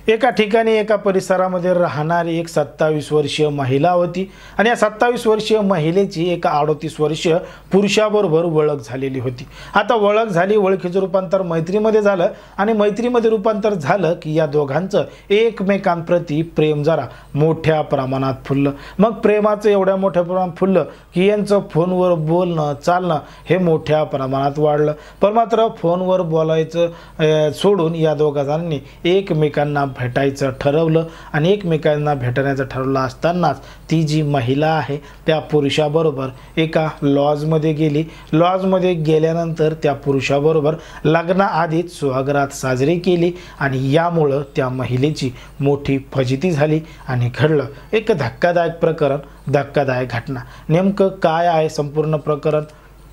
एका ठिकाणी एका परिसरामध्ये राहणारी एक 27 वर्षीय महिला होती आणि या 27 वर्षीय महिलेची एका 38 वर्षीय पुरुषाबरोबर ओळख झालेली होती। आता ओळख झाली, ओळखीचं रूपांतर मैत्रीमध्ये झालं आणि मैत्रीमध्ये रूपांतर झालं की या दोघांचं एकमेकांप्रती प्रेम जरा मोठ्या प्रमाणात फुललं। मग प्रेमाचं एवढ्या मोठ्या प्रमाणात फुललं की यांचं फोनवर बोलणं चालणं हे मोठ्या प्रमाणात वाढलं। पण मात्र फोनवर बोलायचं सोडून या दोघांनी एकमेकांना भेटायचं ठरवलं आणि एकमेकांना भेटण्याचं ठरवलं असतानाच ती जी महिला आहे त्या पुरुषाबरोबर एका लॉजमध्ये गेली। लॉजमध्ये गेल्यानंतर त्या पुरुषाबरोबर लग्नाआधीच सुहागरात साजरी केली आणि यामुळं त्या महिलेची मोठी फजिती झाली आणि घडलं एक धक्कादायक प्रकरण, धक्कादायक घटना। नेमकं काय आहे संपूर्ण प्रकरण,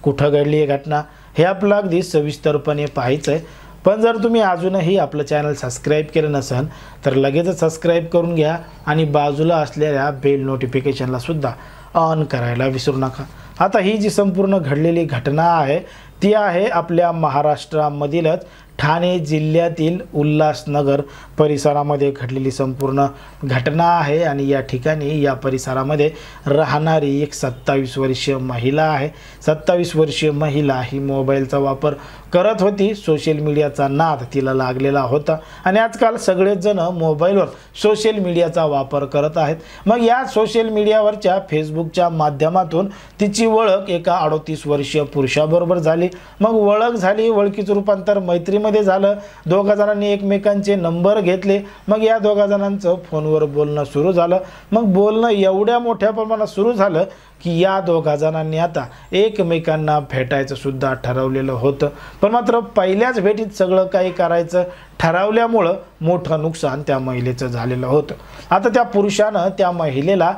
कुठं घडली ही घटना हे आपलं अगदी सविस्तरपणे पाहायचं आहे। पण जर तुम्ही अजूनही आपलं चॅनल सबस्क्राईब केलं नसेल तर लगेचच सबस्क्राईब करून घ्या आणि बाजूला असलेल्या बेल नोटिफिकेशनला सुद्धा ऑन करायला विसरू नका। आता ही जी संपूर्ण घडलेली घटना आहे ती आहे आपल्या महाराष्ट्रामधीलच ठाणे जिल्ह्यातील उल्हासनगर परिसरामध्ये घडलेली संपूर्ण घटना आहे आणि या ठिकाणी या परिसरामध्ये राहणारी एक 27 वर्षीय महिला आहे। 27 वर्षीय महिला ही मोबाईलचा वापर करत होती, सोशल मीडियाचा नाद तिला लागलेला होता आणि आजकाल सगळेच जण मोबाईलवर सोशल मीडियाचा वापर करत आहेत। मग या सोशल मीडियावरच्या फेसबुकच्या माध्यमातून तिची ओळख एका 38 वर्षीय पुरुषाबरोबर झाली। मग ओळख झाली, ओळखीचं रूपांतर मैत्रीमध्ये झालं, दोघा जणांनी एकमेकांचे नंबर घेतले। मग या दोघा जणांचं फोनवर बोलणं सुरू झालं। मग बोलणं एवढ्या मोठ्या प्रमाणात सुरू झालं की या दोघा जणांनी आता एकमेकांना भेटायचं सुद्धा ठरवलेलं होतं। पण मात्र पहिल्याच भेटीत सगळं काही करायचं ठरवल्यामुळं मोठं नुकसान त्या महिलेचं झालेलं होतं। आता त्या पुरुषानं त्या महिलेला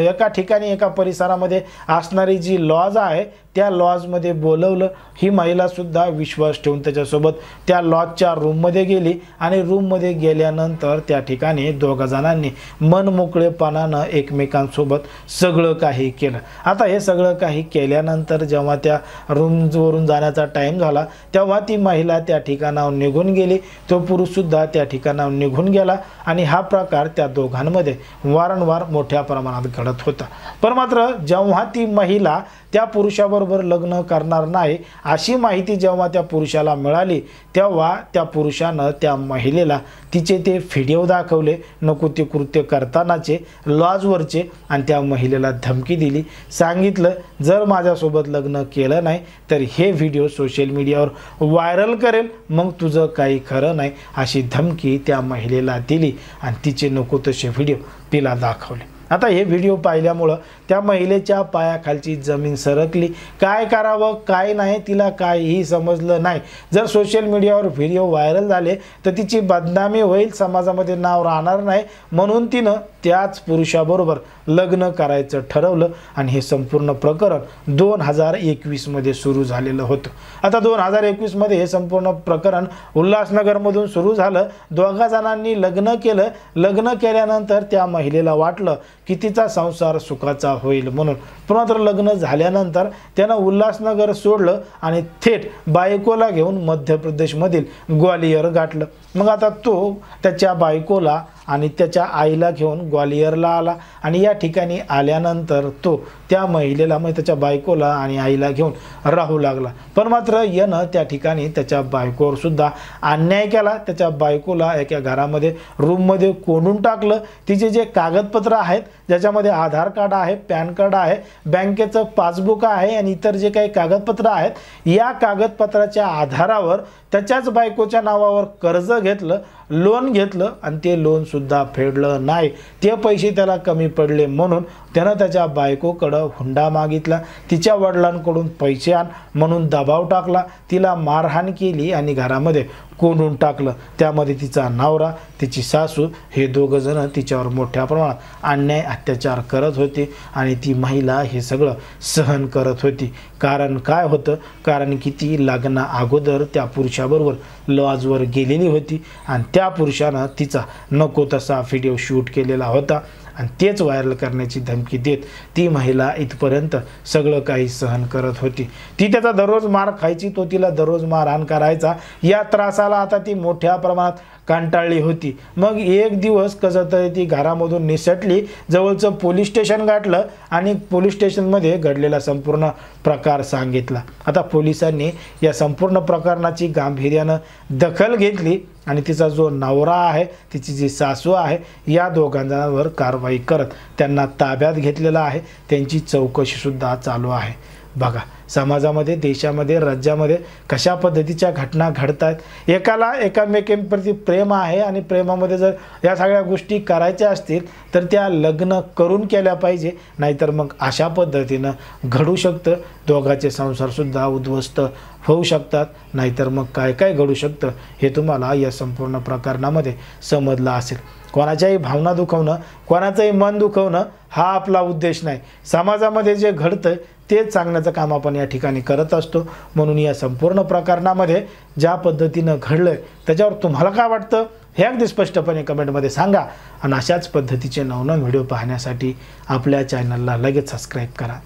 एका ठिकाणी एका परिसरामध्ये असणारी जी लॉज आहे त्या लॉजमध्ये बोलवलं। ही महिलासुद्धा विश्वास ठेवून त्याच्यासोबत त्या लॉजच्या रूममध्ये गेली आणि रूममध्ये गेल्यानंतर त्या ठिकाणी दोघा जणांनी मनमोकळेपणानं एकमेकांसोबत सगळं काही केलं। आता हे सगळं काही केल्यानंतर जेव्हा त्या रूमवरून जाण्याचा टाईम झाला तेव्हा ती महिला त्या ठिकाणाहून निघून गेली, तो पुरुषसुद्धा त्या ठिकाणाहून निघून गेला आणि हा प्रकार त्या दोघांमध्ये वारंवार मोठ्या प्रमाणात घडत होता। पण मात्र जेव्हा ती महिला त्या पुरुषाबरोबर लग्न करणार नाही अशी माहिती जेव्हा त्या पुरुषाला मिळाली तेव्हा त्या पुरुषानं त्या महिलेला तिचे ते व्हिडिओ दाखवले नको ते कृत्य करतानाचे लॉजवरचे आणि त्या महिलेला धमकी दिली, सांगितलं जर माझ्यासोबत लग्न केलं नाही तर हे व्हिडिओ सोशल मीडियावर व्हायरल करेल, मग तुझं काही खरं नाही अशी धमकी त्या महिलेला दिली आणि तिचे नको तसे व्हिडिओ तिला दाखवले। आता हे व्हिडिओ पाहिल्यामुळं त्या महिलेच्या पायाखालची जमीन सरकली, काय करावं काय नाही तिला काहीही समजलं नाही। जर सोशल मीडियावर व्हिडिओ व्हायरल झाले तर तिची बदनामी होईल, समाजामध्ये नाव राहणार नाही, म्हणून तिनं त्याच पुरुषाबरोबर लग्न करायचं ठरवलं आणि हे संपूर्ण प्रकरण 2021 मध्ये सुरू झालेलं होतं। आता 2021 मध्ये हे संपूर्ण प्रकरण उल्हासनगरमधून सुरू झालं। दोघा जणांनी लग्न केलं, लग्न केल्यानंतर त्या महिलेला वाटलं की तिचा संसार सुखाचा होईल म्हणून, पण मात्र लग्न झाल्यानंतर त्यानं उल्हासनगर सोडलं आणि थेट बायकोला घेऊन मध्य प्रदेशमधील ग्वालियर गाठलं। मग आता तो त्याच्या बायकोला आणि त्याच्या आईला घेऊन ग्वालियरला आला आणि या ठिकाणी आल्यानंतर तो त्या महिलेला म्हणजे त्याच्या बायकोला आणि आईला घेऊन राहू लागला। पण मात्र यानं त्या ठिकाणी त्याच्या बायकोवर सुद्धा अन्याय केला, त्याच्या बायकोला एका घरामध्ये रूममध्ये कोंडून टाकलं। तिचे जे कागदपत्र आहेत ज्याच्यामध्ये आधार कार्ड आहे, पॅन कार्ड आहे, बँकेचं पासबुक आहे आणि इतर जे काही कागदपत्र आहेत या कागदपत्राच्या आधारावर त्याच्याच बायकोच्या नावावर कर्ज घेतलं, लोन घेतलं आणि ते लोन सुद्धा फेडलं नाही। ते पैसे त्याला कमी पडले म्हणून त्यानं त्याच्या बायकोकडं हुंडा मागितला, तिच्या वडिलांकडून पैसे आण म्हणून दबाव टाकला, तिला मारहाण केली आणि घरामध्ये कोंडून टाकलं। त्यामध्ये तिचा नवरा, तिची सासू हे दोघं जण तिच्यावर मोठ्या प्रमाणात अन्याय अत्याचार करत होते आणि ती महिला हे सगळं सहन करत होती। कारण काय होतं, कारण की ती लग्ना अगोदर त्या पुरुषाबरोबर लॉजवर गेलेली होती आणि त्या पुरुषानं तिचा नको तसा व्हिडिओ शूट केलेला होता आणि तेच व्हायरल करण्याची धमकी देत ती महिला इथपर्यंत सगळं काही सहन करत होती. ती त्याचा दररोज मार खायची, तो तिला दररोज मारहाण करायचा. या त्रासाला आता ती मोठ्या प्रमाणात कंटाळली होती. मग एक दिवस कसं तरी ती घरामधून निसटली, जवळचं पोलीस स्टेशन गाठलं आणि पोलीस स्टेशनमध्ये घडलेला संपूर्ण प्रकार सांगितला. आता पोलिसांनी या संपूर्ण प्रकरणाची गांभीर्यानं दखल घेतली आणि तिचा जो नवरा आहे, तिची जी सासू आहे, या दोघांवर कारवाई करत त्यांना ताब्यात घेतलेलं आहे. त्यांची चौकशीसुद्धा चालू आहे. बघा, समाजामध्ये, देशामध्ये, राज्यामध्ये कशा पद्धतीच्या घटना घडतात. एकाला एकामेकांप्रती प्रेम आहे आणि प्रेमामध्ये जर या सगळ्या गोष्टी करायच्या असतील तर त्या लग्न करून केल्या पाहिजे, नाहीतर मग अशा पद्धतीनं घडू शकतं. दोघांचे संसारसुद्धा उद्ध्वस्त होऊ शकतात. नाहीतर मग काय काय घडू शकतं हे तुम्हाला या संपूर्ण प्रकरणामध्ये समजलं असेल. कोणाच्याही भावना दुखवणं, कोणाचंही मन दुखवणं हा आपला उद्देश नाही. समाजामध्ये जे घडतं तेच सांगण्याचं काम आपण या ठिकाणी करत असतो. म्हणून या संपूर्ण प्रकरणामध्ये ज्या पद्धतीनं घडलं त्याच्यावर तुम्हाला काय वाटतं हे अगदी स्पष्टपणे कमेंटमध्ये सांगा. आणि अशाच पद्धतीचे नवनवीन व्हिडिओ पाहण्यासाठी आपल्या चॅनलला लगेच सबस्क्राईब करा.